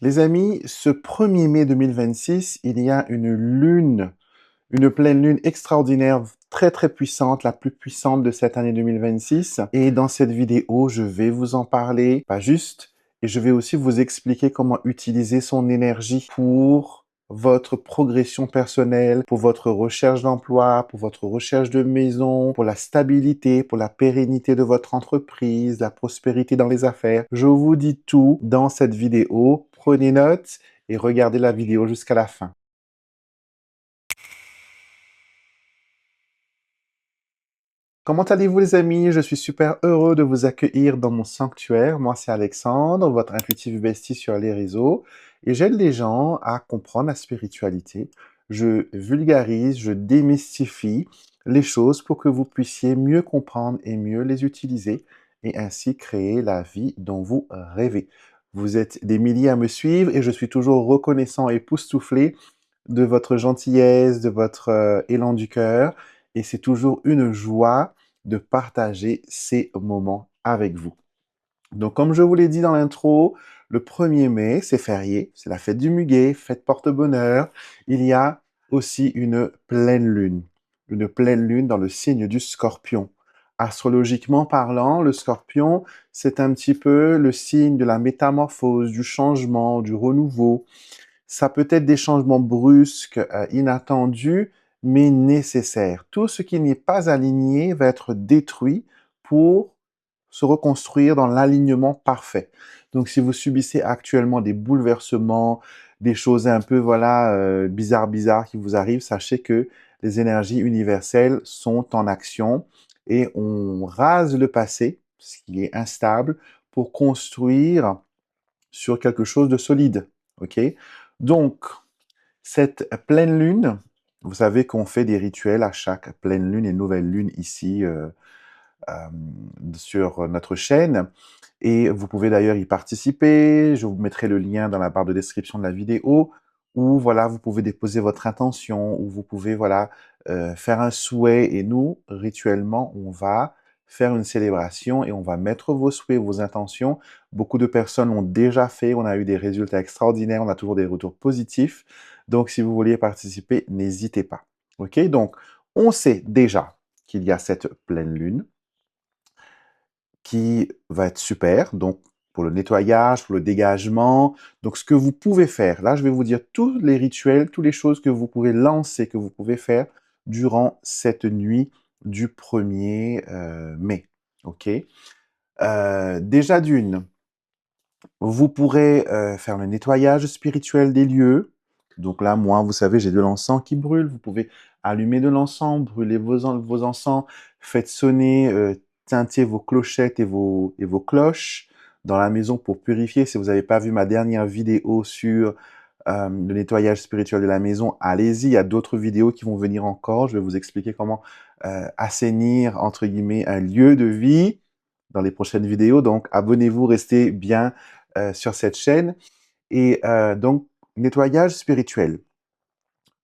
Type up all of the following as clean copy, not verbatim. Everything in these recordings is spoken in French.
Les amis, ce 1er mai 2026, il y a une pleine lune extraordinaire, très très puissante, la plus puissante de cette année 2026. Et dans cette vidéo, je vais vous en parler, pas juste, et je vais aussi vous expliquer comment utiliser son énergie pour votre progression personnelle, pour votre recherche d'emploi, pour votre recherche de maison, pour la stabilité, pour la pérennité de votre entreprise, la prospérité dans les affaires. Je vous dis tout dans cette vidéo. Prenez note et regardez la vidéo jusqu'à la fin. Comment allez-vous les amis? Je suis super heureux de vous accueillir dans mon sanctuaire. Moi c'est Alexandre, votre intuitive bestie sur les réseaux. Et j'aide les gens à comprendre la spiritualité. Je vulgarise, je démystifie les choses pour que vous puissiez mieux comprendre et mieux les utiliser et ainsi créer la vie dont vous rêvez. Vous êtes des milliers à me suivre et je suis toujours reconnaissant et époustouflé de votre gentillesse, de votre élan du cœur. Et c'est toujours une joie de partager ces moments avec vous. Donc, comme je vous l'ai dit dans l'intro, le 1er mai, c'est férié, c'est la fête du muguet, fête porte-bonheur. Il y a aussi une pleine lune dans le signe du Scorpion. Astrologiquement parlant, le Scorpion, c'est un petit peu le signe de la métamorphose, du changement, du renouveau. Ça peut être des changements brusques, inattendus, mais nécessaires. Tout ce qui n'est pas aligné va être détruit pour se reconstruire dans l'alignement parfait. Donc, si vous subissez actuellement des bouleversements, des choses un peu, voilà, bizarres qui vous arrivent, sachez que les énergies universelles sont en action et on rase le passé, ce qui est instable, pour construire sur quelque chose de solide. OK? Donc, cette pleine lune, vous savez qu'on fait des rituels à chaque pleine lune et nouvelle lune ici sur notre chaîne. Et vous pouvez d'ailleurs y participer. Je vous mettrai le lien dans la barre de description de la vidéo où voilà, vous pouvez déposer votre intention, où vous pouvez voilà, faire un souhait. Et nous, rituellement, on va faire une célébration et on va mettre vos souhaits, vos intentions. Beaucoup de personnes l'ont déjà fait. On a eu des résultats extraordinaires. On a toujours des retours positifs. Donc, si vous vouliez participer, n'hésitez pas. OK? Donc, on sait déjà qu'il y a cette pleine lune qui va être super, donc pour le nettoyage, pour le dégagement. Donc, ce que vous pouvez faire, là, je vais vous dire tous les rituels, toutes les choses que vous pouvez lancer, que vous pouvez faire durant cette nuit du 1er mai. OK? Déjà d'une, vous pourrez faire le nettoyage spirituel des lieux. Donc là, moi, vous savez, j'ai de l'encens qui brûle. Vous pouvez allumer de l'encens, brûler vos encens, faites sonner, teintez vos clochettes et vos cloches dans la maison pour purifier. Si vous n'avez pas vu ma dernière vidéo sur le nettoyage spirituel de la maison, allez-y. Il y a d'autres vidéos qui vont venir encore. Je vais vous expliquer comment assainir, entre guillemets, un lieu de vie dans les prochaines vidéos. Donc, abonnez-vous, restez bien sur cette chaîne. Et donc, nettoyage spirituel.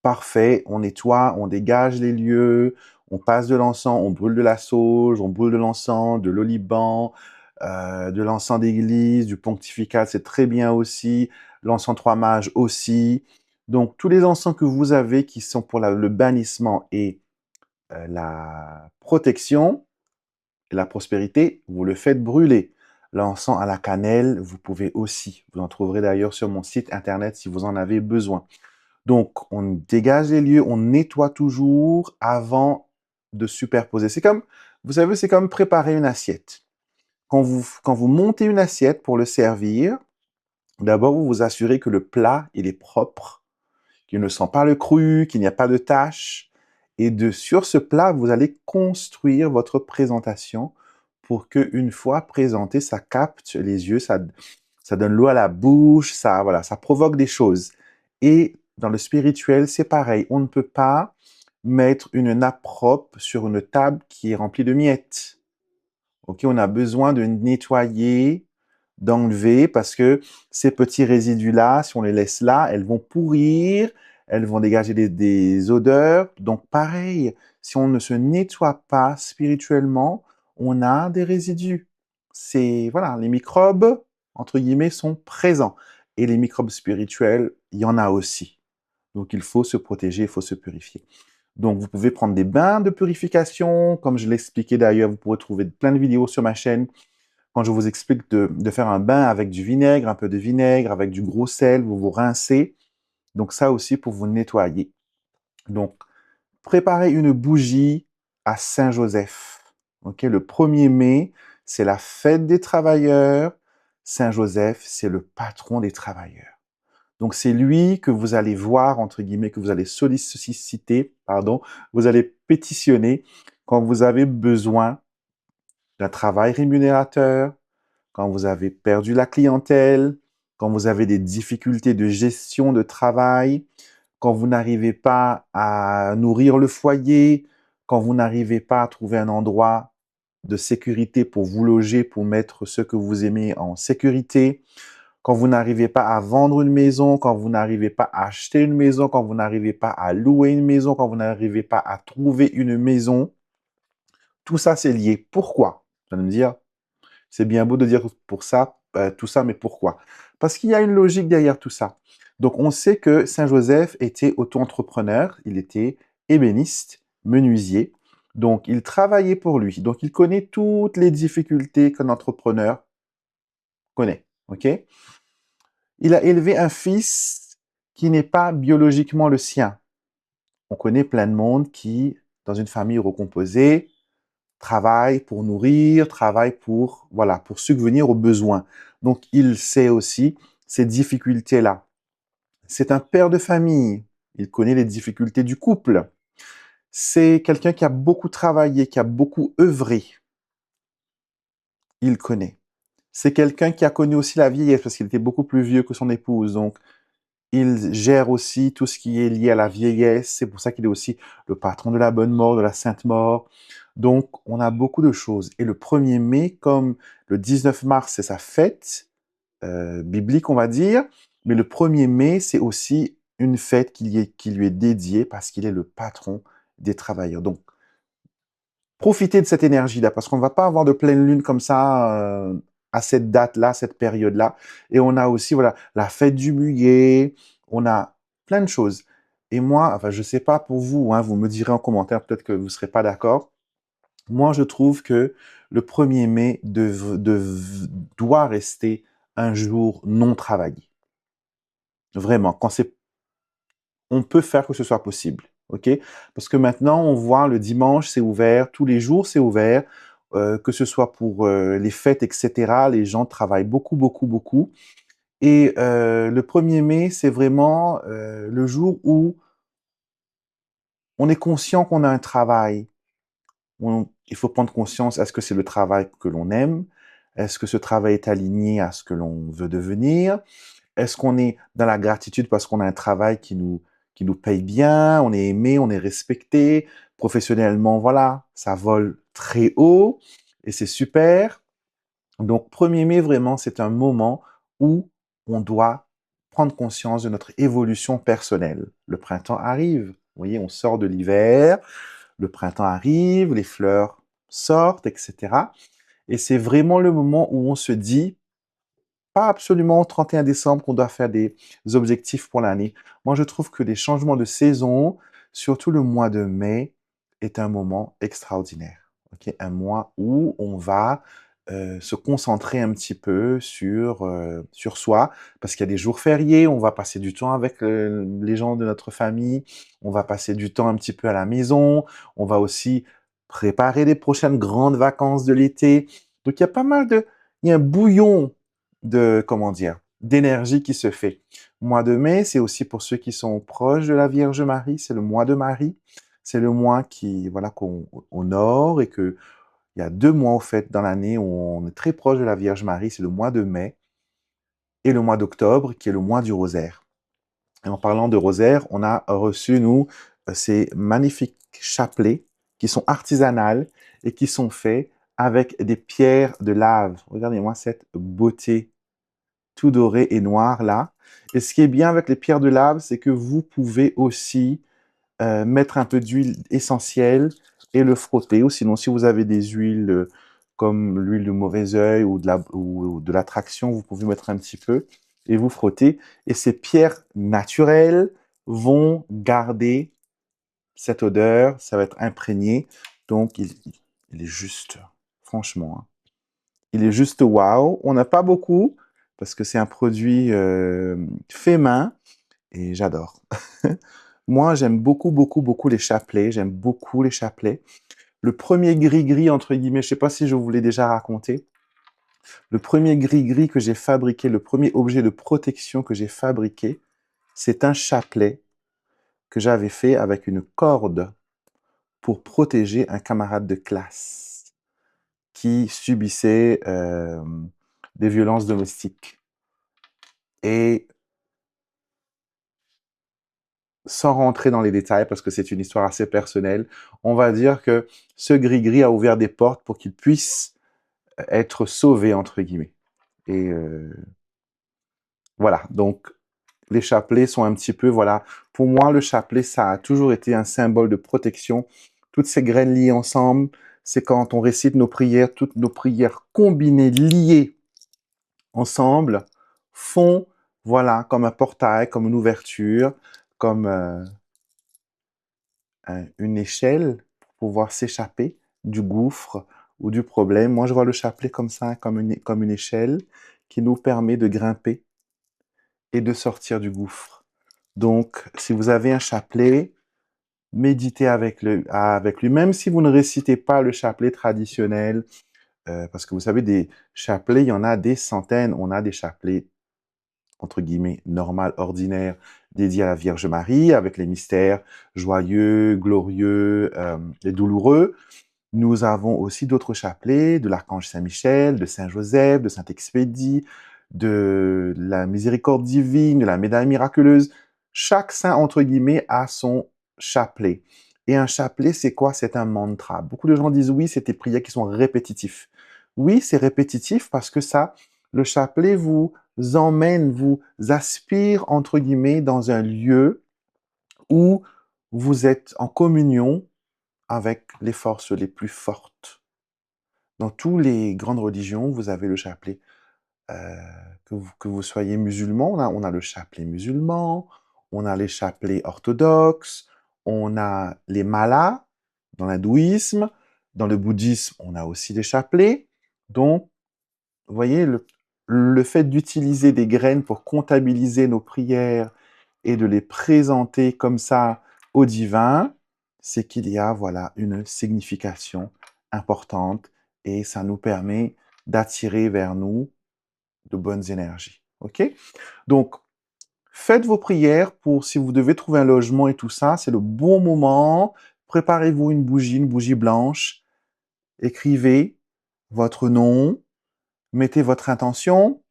Parfait, on nettoie, on dégage les lieux, on passe de l'encens, on brûle de la sauge, on brûle de l'encens, de l'oliban, de l'encens d'église, du pontifical, c'est très bien aussi, l'encens trois mages aussi. Donc, tous les encens que vous avez qui sont pour le bannissement et la protection, et la prospérité, vous le faites brûler. L'encens à la cannelle, vous pouvez aussi. Vous en trouverez d'ailleurs sur mon site internet si vous en avez besoin. Donc, on dégage les lieux, on nettoie toujours avant de superposer. C'est comme, vous savez, c'est comme préparer une assiette. Quand vous montez une assiette pour le servir, d'abord, vous vous assurez que le plat, il est propre, qu'il ne sent pas le cru, qu'il n'y a pas de taches. Et sur ce plat, vous allez construire votre présentation pour qu'une fois présenté, ça capte les yeux, ça donne l'eau à la bouche, ça, voilà, ça provoque des choses. Et dans le spirituel, c'est pareil. On ne peut pas mettre une nappe propre sur une table qui est remplie de miettes. Ok, on a besoin de nettoyer, d'enlever parce que ces petits résidus-là, si on les laisse là, elles vont pourrir, elles vont dégager des odeurs. Donc pareil, si on ne se nettoie pas spirituellement, on a des résidus. C'est voilà, les microbes entre guillemets sont présents. et les microbes spirituels, il y en a aussi. Donc, il faut se protéger, il faut se purifier. Donc, vous pouvez prendre des bains de purification. Comme je l'ai expliqué d'ailleurs, vous pourrez trouver plein de vidéos sur ma chaîne quand je vous explique de faire un bain avec du vinaigre, un peu de vinaigre, avec du gros sel, vous vous rincez. Donc, ça aussi pour vous nettoyer. Donc, préparez une bougie à Saint-Joseph. Ok, le 1er mai, c'est la fête des travailleurs. Saint-Joseph, c'est le patron des travailleurs. Donc, c'est lui que vous allez voir, entre guillemets, que vous allez solliciter, pardon, vous allez pétitionner quand vous avez besoin d'un travail rémunérateur, quand vous avez perdu la clientèle, quand vous avez des difficultés de gestion de travail, quand vous n'arrivez pas à nourrir le foyer, quand vous n'arrivez pas à trouver un endroit de sécurité pour vous loger, pour mettre ce que vous aimez en sécurité, quand vous n'arrivez pas à vendre une maison, quand vous n'arrivez pas à acheter une maison, quand vous n'arrivez pas à louer une maison, quand vous n'arrivez pas à trouver une maison, tout ça c'est lié. Pourquoi? Vous allez me dire, c'est bien beau de dire pour ça, tout ça, mais pourquoi? Parce qu'il y a une logique derrière tout ça. Donc, on sait que Saint Joseph était auto-entrepreneur, il était ébéniste, menuisier. Donc, il travaillait pour lui. Donc, il connaît toutes les difficultés qu'un entrepreneur connaît. OK? Il a élevé un fils qui n'est pas biologiquement le sien. On connaît plein de monde qui, dans une famille recomposée, travaille pour nourrir, travaille pour, voilà, pour subvenir aux besoins. Donc, il sait aussi ces difficultés-là. C'est un père de famille. Il connaît les difficultés du couple. C'est quelqu'un qui a beaucoup travaillé, qui a beaucoup œuvré. Il connaît. C'est quelqu'un qui a connu aussi la vieillesse parce qu'il était beaucoup plus vieux que son épouse. Donc, il gère aussi tout ce qui est lié à la vieillesse. C'est pour ça qu'il est aussi le patron de la bonne mort, de la sainte mort. Donc, on a beaucoup de choses. Et le 1er mai, comme le 19 mars, c'est sa fête biblique, on va dire, mais le 1er mai, c'est aussi une fête qui lui est dédiée parce qu'il est le patron des travailleurs. Donc, profitez de cette énergie-là parce qu'on ne va pas avoir de pleine lune comme ça à cette date-là, cette période-là. Et on a aussi voilà la fête du muguet, on a plein de choses. Et moi, enfin, je sais pas pour vous, hein, vous me direz en commentaire, peut-être que vous ne serez pas d'accord. Moi, je trouve que le 1er mai doit rester un jour non travaillé. Vraiment, quand c'est on peut faire que ce soit possible. OK? Parce que maintenant, on voit le dimanche, c'est ouvert, tous les jours, c'est ouvert, que ce soit pour les fêtes, etc. Les gens travaillent beaucoup, beaucoup, beaucoup. Et le 1er mai, c'est vraiment le jour où on est conscient qu'on a un travail. Il faut prendre conscience, est-ce que c'est le travail que l'on aime? Est-ce que ce travail est aligné à ce que l'on veut devenir? Est-ce qu'on est dans la gratitude parce qu'on a un travail qui nous paye bien, on est aimé, on est respecté, professionnellement, voilà, ça vole très haut et c'est super. Donc, 1er mai, vraiment, c'est un moment où on doit prendre conscience de notre évolution personnelle. Le printemps arrive, vous voyez, on sort de l'hiver, le printemps arrive, les fleurs sortent, etc. Et c'est vraiment le moment où on se dit, pas absolument au 31 décembre qu'on doit faire des objectifs pour l'année. Moi, je trouve que les changements de saison, surtout le mois de mai, est un moment extraordinaire. Ok, un mois où on va se concentrer un petit peu sur soi, parce qu'il y a des jours fériés, on va passer du temps avec les gens de notre famille, on va passer du temps un petit peu à la maison, on va aussi préparer les prochaines grandes vacances de l'été. Donc, il y a pas mal de... Il y a un bouillon de, comment dire, d'énergie qui se fait. Mois de mai, c'est aussi pour ceux qui sont proches de la Vierge Marie, c'est le mois de Marie. C'est le mois qui, voilà, qu'on honore et que il y a 2 mois, au fait, dans l'année où on est très proche de la Vierge Marie, c'est le mois de mai et le mois d'octobre, qui est le mois du rosaire. Et en parlant de rosaire, on a reçu, nous, ces magnifiques chapelets qui sont artisanales et qui sont faits avec des pierres de lave. Regardez-moi cette beauté tout doré et noir là. Et ce qui est bien avec les pierres de lave, c'est que vous pouvez aussi mettre un peu d'huile essentielle et le frotter. Ou sinon, si vous avez des huiles comme l'huile de mauvais œil ou de l'attraction, vous pouvez mettre un petit peu. et vous frottez. Et ces pierres naturelles vont garder cette odeur, ça va être imprégné. Donc, il est juste, franchement, hein. Il est juste waouh. On n'a pas beaucoup parce que c'est un produit fait main et j'adore. Moi, j'aime beaucoup, beaucoup, beaucoup les chapelets. J'aime beaucoup les chapelets. Le premier gris-gris, entre guillemets, je ne sais pas si je vous l'ai déjà raconté. Le premier gris-gris que j'ai fabriqué, le premier objet de protection que j'ai fabriqué, c'est un chapelet que j'avais fait avec une corde pour protéger un camarade de classe qui subissait des violences domestiques. Et sans rentrer dans les détails, parce que c'est une histoire assez personnelle, on va dire que ce gris-gris a ouvert des portes pour qu'il puisse être sauvé, entre guillemets. Et voilà, donc les chapelets sont un petit peu, voilà, pour moi, le chapelet, ça a toujours été un symbole de protection. Toutes ces graines liées ensemble, c'est quand on récite nos prières, toutes nos prières combinées, liées ensemble, font, voilà, comme un portail, comme une ouverture, comme une échelle pour pouvoir s'échapper du gouffre ou du problème. Moi, je vois le chapelet comme ça, comme une échelle qui nous permet de grimper et de sortir du gouffre. Donc, si vous avez un chapelet, méditez avec lui, même si vous ne récitez pas le chapelet traditionnel, parce que vous savez, des chapelets, il y en a des centaines. On a des chapelets, entre guillemets, normal, ordinaire, dédié à la Vierge Marie, avec les mystères joyeux, glorieux et douloureux. Nous avons aussi d'autres chapelets, de l'archange Saint-Michel, de Saint-Joseph, de Saint-Expédie, de la miséricorde divine, de la médaille miraculeuse. Chaque saint, entre guillemets, a son chapelet. Et un chapelet, c'est quoi? C'est un mantra. Beaucoup de gens disent oui, c'est des prières qui sont répétitifs. Oui, c'est répétitif parce que ça, le chapelet vous emmène, vous aspire, entre guillemets, dans un lieu où vous êtes en communion avec les forces les plus fortes. Dans toutes les grandes religions, vous avez le chapelet. Euh, que vous soyez musulman, on a le chapelet musulman, on a les chapelets orthodoxes, on a les malas dans l'hindouisme, dans le bouddhisme, on a aussi des chapelets. Donc, vous voyez, le fait d'utiliser des graines pour comptabiliser nos prières et de les présenter comme ça au divin, c'est qu'il y a, voilà, une signification importante et ça nous permet d'attirer vers nous de bonnes énergies. OK? Donc, faites vos prières pour si vous devez trouver un logement et tout ça, c'est le bon moment. Préparez-vous une bougie blanche. Écrivez votre nom, mettez votre intention,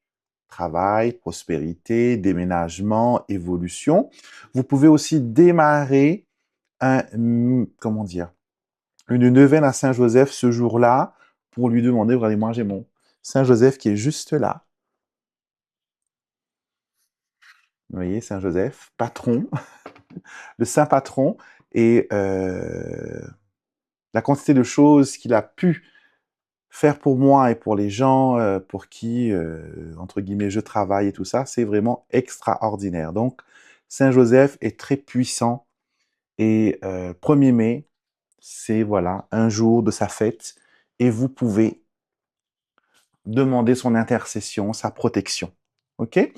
travail, prospérité, déménagement, évolution. Vous pouvez aussi démarrer comment dire, une neuvaine à Saint-Joseph ce jour-là pour lui demander, regardez, moi j'ai mon Saint-Joseph qui est juste là. Vous voyez, Saint-Joseph, patron, le saint patron, et la quantité de choses qu'il a pu faire pour moi et pour les gens pour qui, entre guillemets, je travaille et tout ça, c'est vraiment extraordinaire. Donc, Saint-Joseph est très puissant et 1er mai, c'est voilà, un jour de sa fête et vous pouvez demander son intercession, sa protection. OK?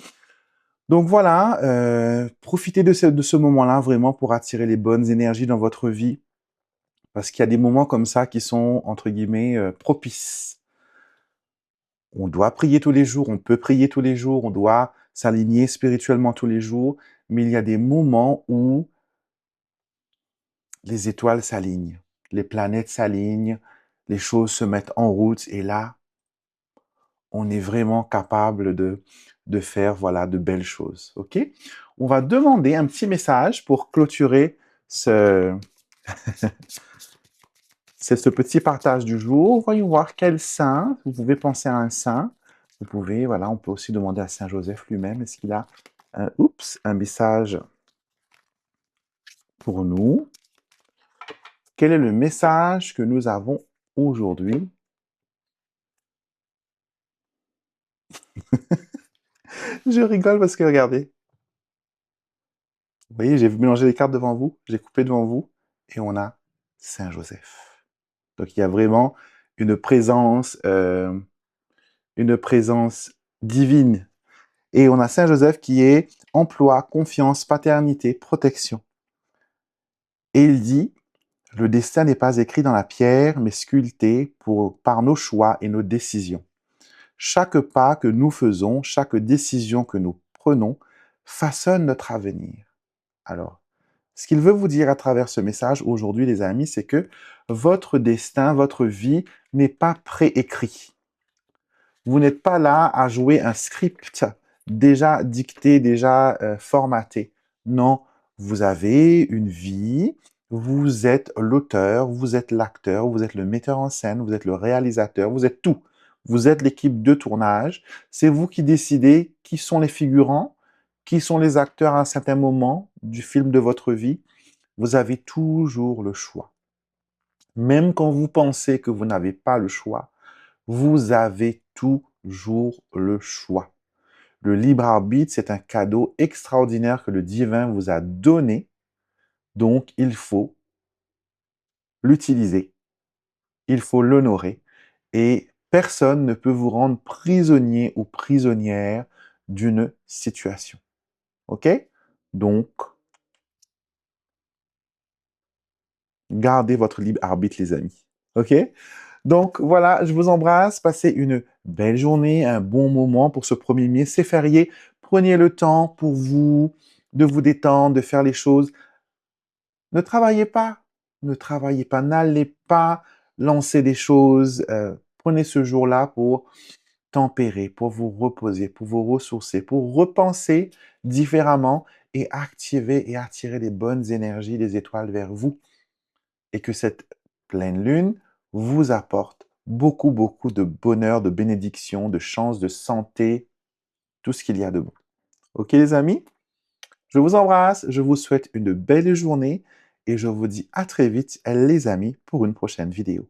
Donc voilà, profitez de ce moment-là vraiment pour attirer les bonnes énergies dans votre vie parce qu'il y a des moments comme ça qui sont, entre guillemets, propices. On doit prier tous les jours, on peut prier tous les jours, on doit s'aligner spirituellement tous les jours, mais il y a des moments où les étoiles s'alignent, les planètes s'alignent, les choses se mettent en route et là, on est vraiment capable de faire voilà, de belles choses. OK? On va demander un petit message pour clôturer ce, c'est ce petit partage du jour. Voyons voir quel saint. Vous pouvez penser à un saint. Vous pouvez, voilà, on peut aussi demander à Saint Joseph lui-même, est-ce qu'il a un message pour nous? Quel est le message que nous avons aujourd'hui? Je rigole parce que regardez, vous voyez, j'ai mélangé les cartes devant vous, j'ai coupé devant vous, et on a Saint-Joseph. Donc il y a vraiment une présence divine. Et on a Saint-Joseph qui est emploi, confiance, paternité, protection. Et il dit, le destin n'est pas écrit dans la pierre, mais sculpté par nos choix et nos décisions. Chaque pas que nous faisons, chaque décision que nous prenons, façonne notre avenir. Alors, ce qu'il veut vous dire à travers ce message aujourd'hui, les amis, c'est que votre destin, votre vie n'est pas préécrit. Vous n'êtes pas là à jouer un script déjà dicté, déjà formaté. Non, vous avez une vie, vous êtes l'auteur, vous êtes l'acteur, vous êtes le metteur en scène, vous êtes le réalisateur, vous êtes tout. Vous êtes l'équipe de tournage. C'est vous qui décidez qui sont les figurants, qui sont les acteurs à un certain moment du film de votre vie. Vous avez toujours le choix. Même quand vous pensez que vous n'avez pas le choix, vous avez toujours le choix. Le libre arbitre, c'est un cadeau extraordinaire que le divin vous a donné. Donc, il faut l'utiliser, il faut l'honorer. Et personne ne peut vous rendre prisonnier ou prisonnière d'une situation. OK? Donc, gardez votre libre arbitre, les amis. OK? Donc voilà, je vous embrasse. Passez une belle journée, un bon moment pour ce 1er mai. C'est férié. Prenez le temps pour vous, de vous détendre, de faire les choses. Ne travaillez pas. Ne travaillez pas. N'allez pas lancer des choses. Prenez ce jour-là pour tempérer, pour vous reposer, pour vous ressourcer, pour repenser différemment et activer et attirer les bonnes énergies des étoiles vers vous. Et que cette pleine lune vous apporte beaucoup, beaucoup de bonheur, de bénédiction, de chance, de santé, tout ce qu'il y a de bon. Ok les amis? Je vous embrasse, je vous souhaite une belle journée et je vous dis à très vite les amis pour une prochaine vidéo.